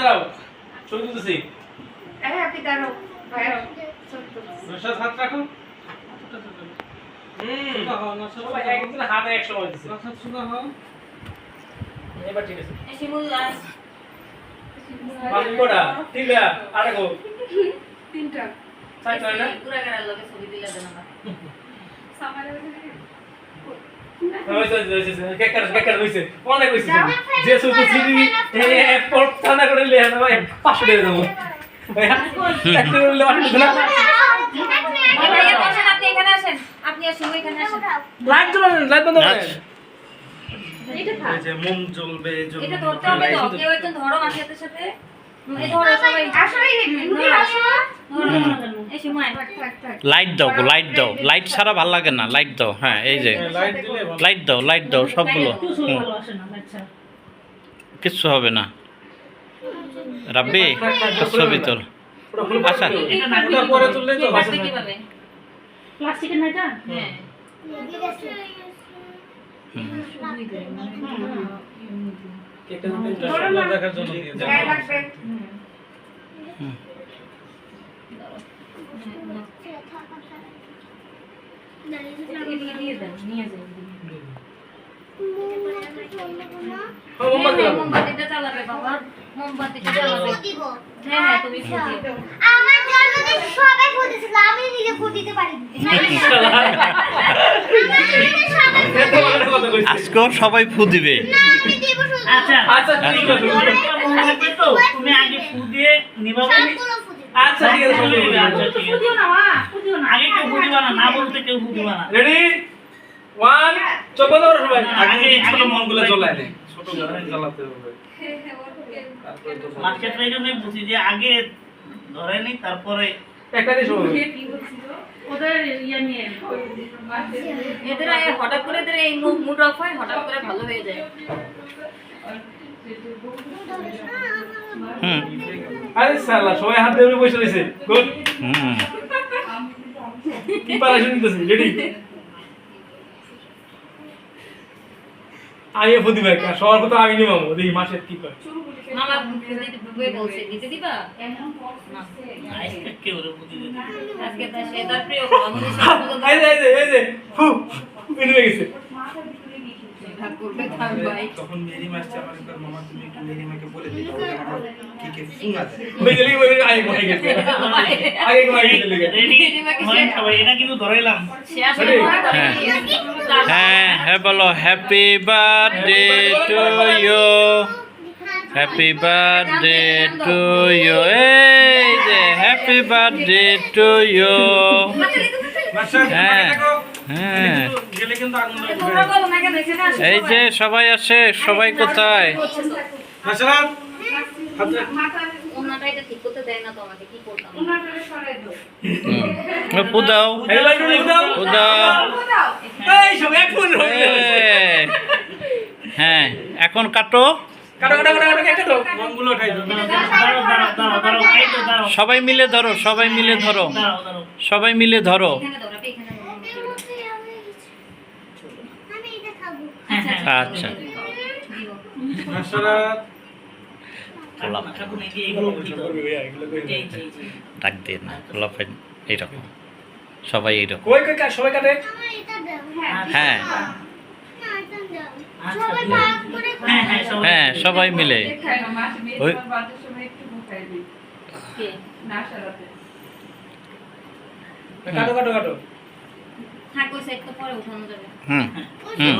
দাঁড়াও ছবি তুলতেছি আপনি দাঁড়াও ভাইয়া নশাদ হাত রাখো সবাই একজন হাতে এক সময় দিছে এবার ঠিক আছে শিমুল বাকিটা তিনটা আরেকো তিনটা চাই চাই না পুরা গাড়ার লগে ছবি দিলা দেন আমার সামারে কেকার হইছে অনেক হইছে যে শুধু চিনি পড় থানা করে লিয়ে না ভাই 500 টাকা দেবো ভাই একটা করলে 500 না ভাইয়া বসেন আপনি এখানে আসেন আপনি আসুন এখানে আসেন লাইট জ্বলান লাইট বন্ধ করেন এটা থাক এই যে মোম জ্বলবে এটা ধরতে হবে তো কেউ একজন ধরো মাসিয়াদের সাথে এই ধরো সবাই আসলে নুনি আসো এই সময় লাইট দাও গো, লাইট দাও, লাইট ছাড়া ভাল লাগে না, লাইট দাও। হ্যাঁ এই যে লাইট দিলে ভালো লাইট দাও সবগুলো। কিচ্ছু হবে না রাব্বি, ছবি তোল। আচ্ছা এটা পরে তুললেই তো আসবে কিভাবে প্লাস্টিকের না এটা হ্যাঁ কেকটা সুন্দর দেখার জন্য দিয়ে গায়ে লাগবে এদিকে দিয়ে দেন নিয়ে যান মোমবাতিটা চালাবে বাবা মোমবাতিটা চালাবে হ্যাঁ হ্যাঁ তুমি ফুটিয়ে আমার জন্মদিন সবাই ফুটেছিল আমি নিজে ফুটিতে পারি আজকেও সবাই ফু দিবে। আমি দেব শুধু আচ্ছা আচ্ছা ঠিক আছে মনে তো তুমি আগে ফু দিয়ে নিবা বলি সবগুলো ফুটে আচ্ছা ঠিক আছে চলে যাবে আচ্ছা ঠিক আছে ফুটিও না মা ফুটিও না আগে কেউ ফুদিবা না না বলতে কেউ ফুদিবা না রেডি 1 চোখ বন্ধ করো সবাই আগে ছোট মনগুলো জ্বলায় দে ছোট করে জ্বালাতে হবে তারপরে তো মার্কেট এই জন্যই বুঝি যে আগে ধরে নি তারপরে একটা দিয়ে শুরু হবে কি বলছিল ওদের ইয়া নিয়ে এদের হঠাৎ করে এদের এই মুড অফ হয় হঠাৎ করে ভালো হয়ে যায় হুম আরে সালা সবাই হাত ধরে বসে রয়েছে গুড হুম কি পারাশন দিতেছে রেডি আইয়ে ফুদি ভাই সবার কথা আমি নিব দেখি মাসের কি করে মামা দিতে বলছে দিতে দিবা আজকে কেউ রে ফুদি দিতে আজকে তো সে তার প্রিয় আমাদের সাথে এই যে ফু বেরিয়ে গেছে ভাগ করবে থাক ভাই তখন মেরি মাসটা আমার একবার মামা তুমি একটু মেরি মাকে বলে দিও ওকে আমার কি ফোন আছে বুঝলি বলে আই ঘুমাই গেছে আগে ঘুমাই গেছে লেগে রেডি মানে সবাই এটা কিন্তু ধরাইলাম সে আসলে হ্যাঁ হ্যাঁ বলো happy birthday to you, happy birthday to you, এই যে হ্যাপি বার্থডে টু ইউ। হ্যাঁ হ্যাঁ গেলে কিন্তু আগুন লাগবে তোমরা বলো না কেন এখানে আসো এই যে সবাই আসে, সবাই কোথায়? হাসরাত হাতে ওনাটা এটা ঠিক করতে দেয় না তো আমাকে কি করতাম ওনাটা সরাই দাও পুদাও হেলা টুনি দাও পুদাও। দাও এই সব এক ফোন হয়ে গেছে হ্যাঁ এখন কাটো, কাটো একটা দাও মনগুলো উঠাই দাও দাঁড়াও এই তো দাঁড়াও সবাই মিলে ধরো, সবাই মিলে ধরো, দাঁড়াও সবাই মিলে ধরো। এখানে দাও রাপি এখানে দাও। আমি এটা খাবো আচ্ছা হাসরাত এখন এই যে এইগুলো কি করবে এই যে ডাক দিয়ে না লাফাই এইরকম, সবাই এইরকম। কই সবাই কাটে আমার এটা দাও হ্যাঁ না এটা দাও আচ্ছা, সবাই ভাগ করে হ্যাঁ হ্যাঁ সবাই হ্যাঁ সবাই মিলে। দেখাই না মাস মেয়ে ওই- তোমার বার্থডে সময় একটু মুখাই দিই কে না সারাতে কাটো থাক ওই সাইড তো পরে উঠানো যাবে হুম হুম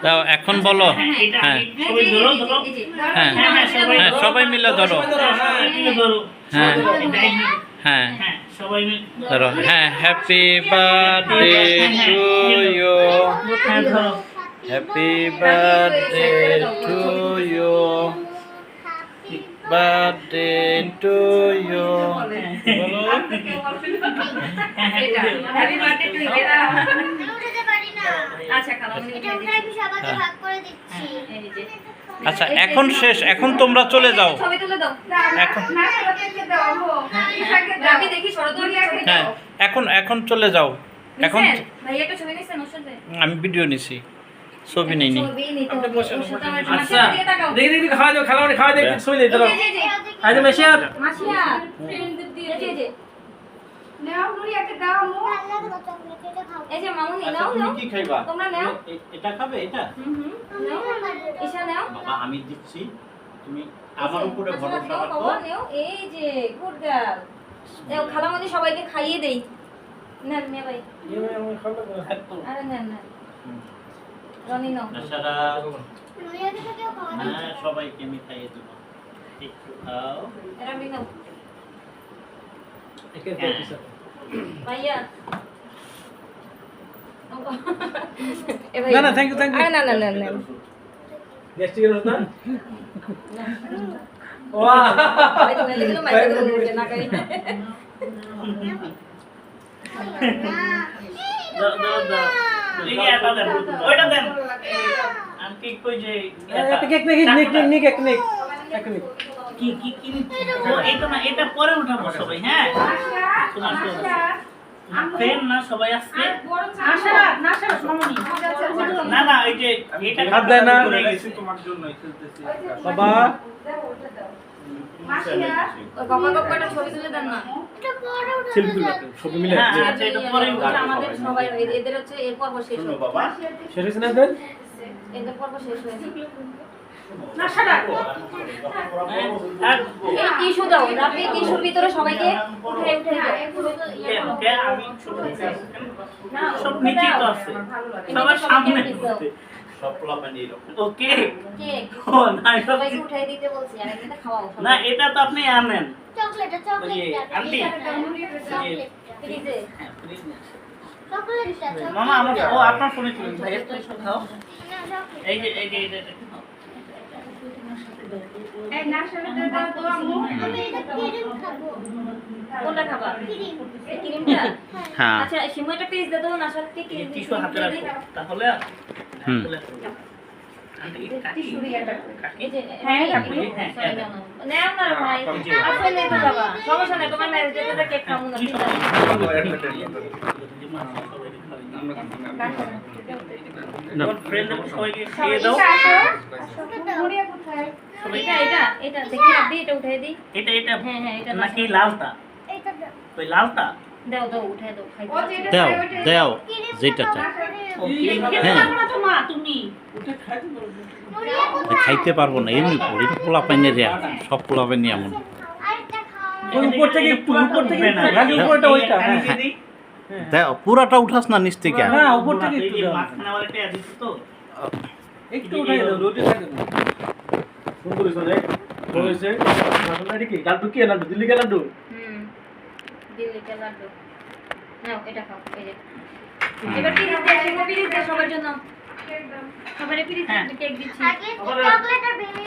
দাও এখন বলো। হ্যাঁ এটা হ্যাঁ সবাই ধরো ধরো এই যে হ্যাঁ হ্যাঁ হ্যাঁ সবাই হ্যাঁ ধরো সবাই মিলে ধরো। মিলে ধরো হ্যাঁ এটাই হ্যাঁ হ্যাঁ সবাই মিলে ধরো। হ্যাঁ হ্যাপি বার্থডে টু ইউ, হ্যাঁ ধরো happy birthday to you, birthday to you. বলো এটা হ্যাপি বার্থডে টু ইরা আমি উঠাতে পারি না আচ্ছা খালা আমি এটা উঠে আমি সবাইকে ভাগ করে দিচ্ছি এই যে আচ্ছা এখন শেষ, এখন তোমরা চলে যাও। ছবি তুলে দাও এখন না সারাতে দাও হো ইসাকে দাও রাপি দেখি সরদুল হ্যাঁ এখন চলে যাও। এখন ভাই একটা ছবি নিছেন ওর সাথে আমি ভিডিও নিছি, ছবি নেই নি ছবি নিতে হবে। ওর সাথে আমার একটু আচ্ছা মাসির দিকে তাকাও। দেখি দেখি খাওয়া যাবে খাওয়া দেখি ছবি নেই চলো এই যে, আজ মেশে আর মাসিয়া, এই যে, নাও মুড়ি একটা দাও মু ভালো লাগে না চকলেট এটা খাও এই যে মামুনি আচ্ছা, নাও তুমি নাও কি খাইবা? তোমরা নাও এটা খাবে এটা? নাও ঈশা নাও বাবা আমি দিচ্ছি, তুমি আমার উপরে আচ্ছা, ভরসা নাও, রাখো। বাবা, নাও। এই যে গুড গার্ল এও খালামণি সবাইকে খাইয়ে দেই না নে ভাই আরে না না রনি নাও তাছাড়া রুইয়া থেকে কেউ খাওয়া না হ্যাঁ সবাইকে আমি খাইয়ে দেবো, একটু খাও। রনি নাও একে ভাইয়া এ ভাই না, না, thank you, thank you. আরে না না না না গ্যাস্ট্রিক এর না ওয়া ভাই তুমি দেখলো মাইকে দিলে না করি দাও দাও দাও এই এটা দেন ওইটা দেন আন্টি কই যে এটা কেক নিক এক নিক কি কি কি ও এটা না এটা পরে উঠাবো সবাই হ্যাঁ তোমার ফ্রেন্ড না সবাই আসছে আশা নাশা মামুনি না না এই যে এটা হাত দেয় না। তোমার জন্যই খেলতেছি বাবা মাসিয়া ওই বাবা কাকাটা ছবি তুলে দেন না এটা বড় উঠে সেলফি সব মিলে হ্যাঁ আচ্ছা এটা পরে উঠাবো আমাদের সবাই এদের হচ্ছে এর পর্ব শেষ শোনো হবে বাবা, শেষ হয়েছে না দেন এদের পর্ব শেষ হয়েছে নাশা ডাক আর এই টিস্যু দাও রাপি টিস্যুর ভিতরে সবাইকে উঠে উঠে দাও কে আমি সব নিচে তো আছে সবার সামনে সব পোলাপানি এরকম। ওকে কেক ও না এটা সবাইকে উঠাই দিতে বলছি আর একটা খাওয়াও না এটা তো আপনি আনেন চকলেট আন্টি চকলেট ফ্রিজে হ্যাঁ, please না। চকলেট মামা আমার ও আপনার ফোনে তুলুন ভাই একটু খাও এই যে এটা খাও। এই নাশাটা দাও তো আমু আমি এটা ক্রিম খাবো কোনটা খাবা ক্রিম এই ক্রিমটা হ্যাঁ আচ্ছা সিমুইটা পিস দে দাও না সাথে কি এই টিস্যু হাতে রাখো তাহলে হুম। আন্টি কাটি এই যে হ্যাঁ, হ্যাঁ নাও না ভাই আসলে নেই তো বাবা সমস্যা নাই তোমার ম্যারেজ ডেতে কেক খামু না ঠিক আছে ফ্রেন্ড সবাইকে খেয়ে দাও মুড়িয়া কোথায় এটা দেখি রাখবি এটা উঠাই দিই এটা হ্যাঁ হ্যাঁ এটা নাকি লালটা এটা দাও ওই লালটা দাও উঠাই দাও খাই ও যেটা দাও চাই ওইটাই দাও ক্রিম যেটা চাই হ্যাঁ মুড়িয়া খাইতে পারবো না এমনি পড়ি পোলাপাইনের সব পোলাপাইনি এমন আরেকটা খাও উপর থেকে একটু খালি উপরটা ওইটা হ্যাঁ দাও পুরাটা উঠাস না নিচ থেকে না উপর থেকে একটু দাও। মাখনাওয়ালাটা দিচ্ছ তো একটু উঠাই দাও রোটি খাই দাও ফোন করিস না হয়েছে লাড্ডু কি লাড্ডু কি লাড্ডু দিল্লি কে লাড্ডু দিল্লি কে লাড্ডু নাও এটা খাও এই যে এবার পিরিজ দে সবার জন্য সবারে পিরিজ কেক দিচ্ছি আগে চকলেট আর ভ্যানিলা